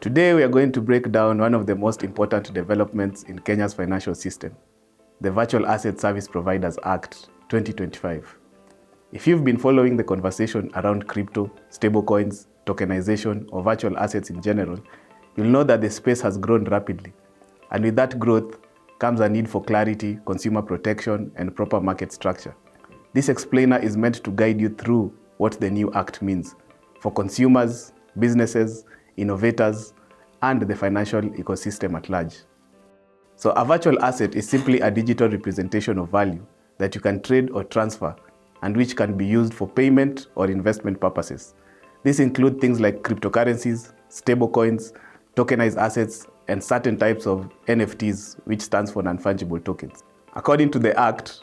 Today we are going to break down one of the most important developments in Kenya's financial system, the Virtual Asset Service Providers Act 2025. If you've been following the conversation around crypto, stablecoins, tokenization, or virtual assets in general, you'll know that the space has grown rapidly. And with that growth comes a need for clarity, consumer protection, and proper market structure. This explainer is meant to guide you through what the new act means for consumers, businesses, innovators, and the financial ecosystem at large. So a virtual asset is simply a digital representation of value that you can trade or transfer and which can be used for payment or investment purposes. These include things like cryptocurrencies, stablecoins, tokenized assets, and certain types of NFTs, which stands for non-fungible tokens. According to the Act,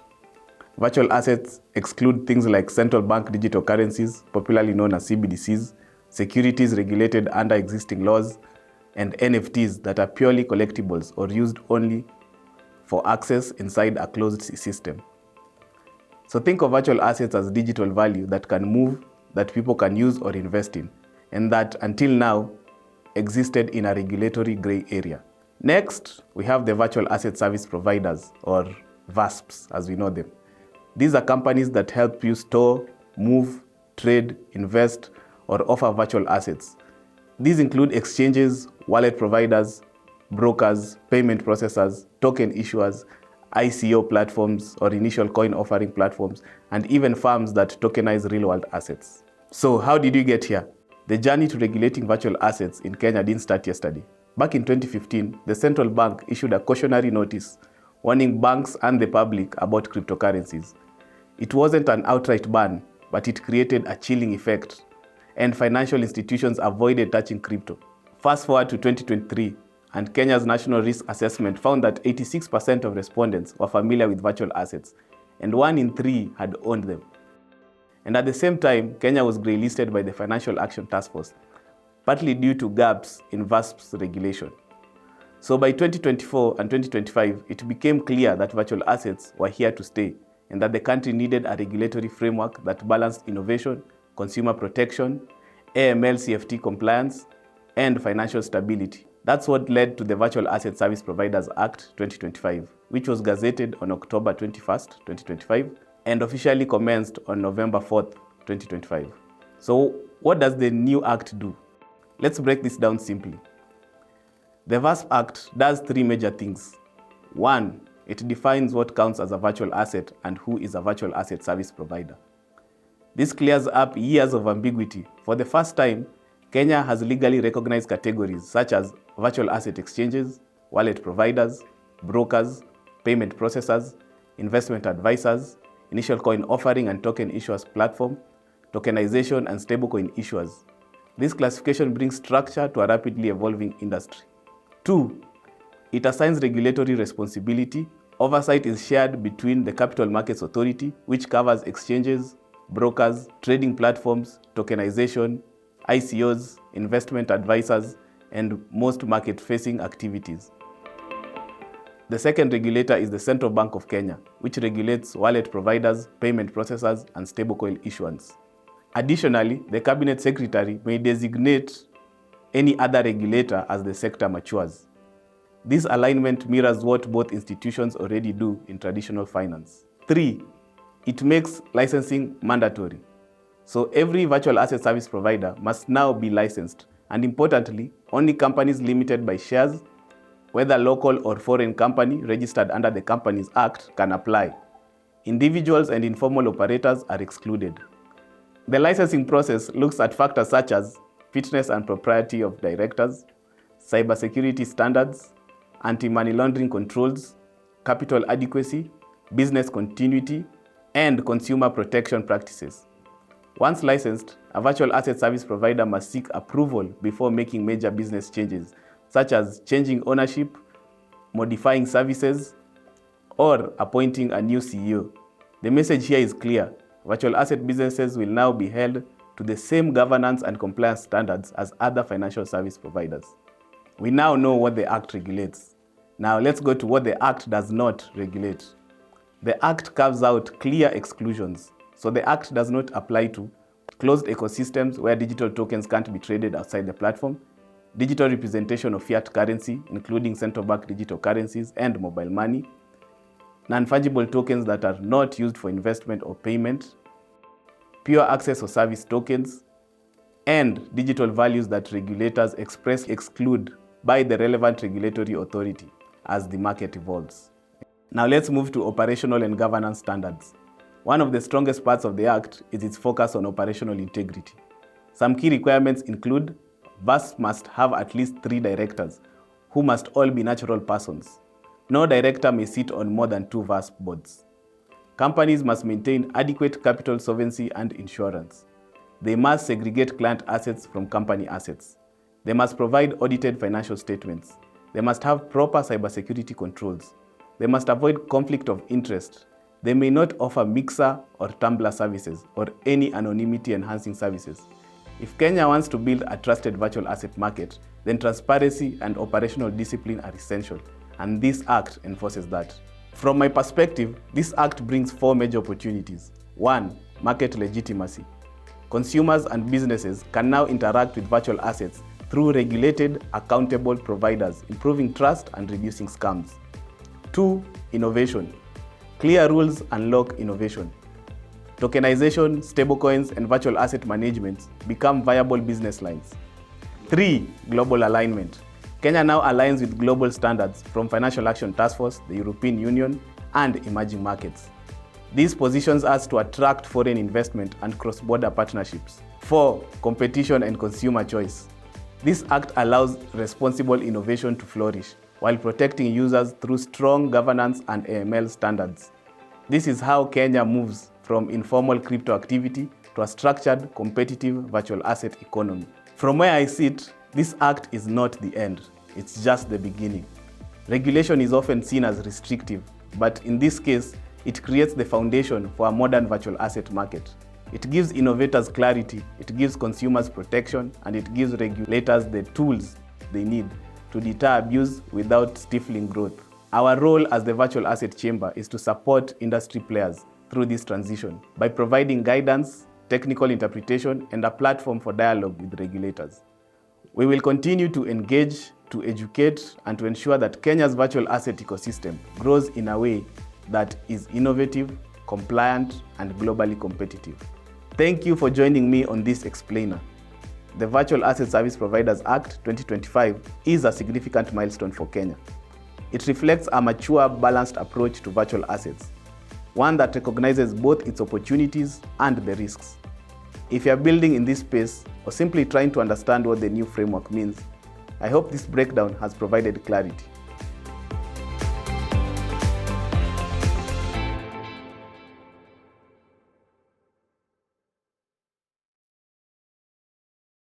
virtual assets exclude things like central bank digital currencies, popularly known as CBDCs, securities regulated under existing laws, and NFTs that are purely collectibles or used only for access inside a closed system. So think of virtual assets as digital value that can move, that people can use or invest in, and that until now existed in a regulatory gray area. Next, we have the virtual asset service providers, or VASPs as we know them. These are companies that help you store, move, trade, invest, or offer virtual assets. These include exchanges, wallet providers, brokers, payment processors, token issuers, ICO platforms or initial coin offering platforms, and even firms that tokenize real-world assets. So how did we get here? The journey to regulating virtual assets in Kenya didn't start yesterday. Back in 2015, the central bank issued a cautionary notice warning banks and the public about cryptocurrencies. It wasn't an outright ban, but it created a chilling effect, and financial institutions avoided touching crypto. Fast forward to 2023, and Kenya's National Risk Assessment found that 86% of respondents were familiar with virtual assets, and 1 in 3 had owned them. And at the same time, Kenya was grey-listed by the Financial Action Task Force, partly due to gaps in VASP's regulation. So by 2024 and 2025, it became clear that virtual assets were here to stay, and that the country needed a regulatory framework that balanced innovation, consumer protection, AML/CFT compliance, and financial stability. That's what led to the Virtual Asset Service Providers Act 2025, which was gazetted on October 21st, 2025, and officially commenced on November 4th, 2025. So what does the new act do? Let's break this down simply. The VASP Act does 3 major things. 1, it defines what counts as a virtual asset and who is a virtual asset service provider. This clears up years of ambiguity. For the first time, Kenya has legally recognized categories such as virtual asset exchanges, wallet providers, brokers, payment processors, investment advisors, initial coin offering and token issuers platform, tokenization and stablecoin issuers. This classification brings structure to a rapidly evolving industry. 2, it assigns regulatory responsibility. Oversight is shared between the Capital Markets Authority, which covers exchanges, brokers, trading platforms, tokenization, ICOs, investment advisors, and most market-facing activities. The second regulator is the Central Bank of Kenya, which regulates wallet providers, payment processors, and stablecoin issuance. Additionally, the Cabinet Secretary may designate any other regulator as the sector matures. This alignment mirrors what both institutions already do in traditional finance. 3, it makes licensing mandatory. So every virtual asset service provider must now be licensed, and importantly, only companies limited by shares, whether local or foreign company registered under the Companies Act, can apply. Individuals and informal operators are excluded. The licensing process looks at factors such as fitness and propriety of directors, cybersecurity standards, anti-money laundering controls, capital adequacy, business continuity, and consumer protection practices. Once licensed, a virtual asset service provider must seek approval before making major business changes, such as changing ownership, modifying services, or appointing a new CEO. The message here is clear. Virtual asset businesses will now be held to the same governance and compliance standards as other financial service providers. We now know what the Act regulates. Now let's go to what the Act does not regulate. The Act carves out clear exclusions. So the Act does not apply to closed ecosystems where digital tokens can't be traded outside the platform, digital representation of fiat currency, including central bank digital currencies and mobile money, non-fungible tokens that are not used for investment or payment, pure access or service tokens, and digital values that regulators expressly exclude by the relevant regulatory authority as the market evolves. Now let's move to operational and governance standards. One of the strongest parts of the Act is its focus on operational integrity. Some key requirements include VASP must have at least 3 directors, who must all be natural persons. No director may sit on more than 2 VASP boards. Companies must maintain adequate capital solvency and insurance. They must segregate client assets from company assets. They must provide audited financial statements. They must have proper cybersecurity controls. They must avoid conflict of interest. They may not offer mixer or tumbler services or any anonymity-enhancing services. If Kenya wants to build a trusted virtual asset market, then transparency and operational discipline are essential, and this Act enforces that. From my perspective, this Act brings 4 major opportunities. 1. Market legitimacy. Consumers and businesses can now interact with virtual assets through regulated, accountable providers, improving trust and reducing scams. 2. Innovation. Clear rules unlock innovation. Tokenization, stablecoins, and virtual asset management become viable business lines. 3. Global alignment. Kenya now aligns with global standards from Financial Action Task Force, the European Union, and emerging markets. This positions us to attract foreign investment and cross-border partnerships. 4. Competition and consumer choice. This Act allows responsible innovation to flourish while protecting users through strong governance and AML standards. This is how Kenya moves from informal crypto activity to a structured, competitive virtual asset economy. From where I sit, this Act is not the end, it's just the beginning. Regulation is often seen as restrictive, but in this case, it creates the foundation for a modern virtual asset market. It gives innovators clarity, it gives consumers protection, and it gives regulators the tools they need to deter abuse without stifling growth. Our role as the Virtual Asset Chamber is to support industry players through this transition by providing guidance, technical interpretation, and a platform for dialogue with regulators. We will continue to engage, to educate, and to ensure that Kenya's virtual asset ecosystem grows in a way that is innovative, compliant, and globally competitive. Thank you for joining me on this explainer. The Virtual Asset Service Providers Act 2025 is a significant milestone for Kenya. It reflects a mature, balanced approach to virtual assets, one that recognizes both its opportunities and the risks. If you are building in this space or simply trying to understand what the new framework means, I hope this breakdown has provided clarity.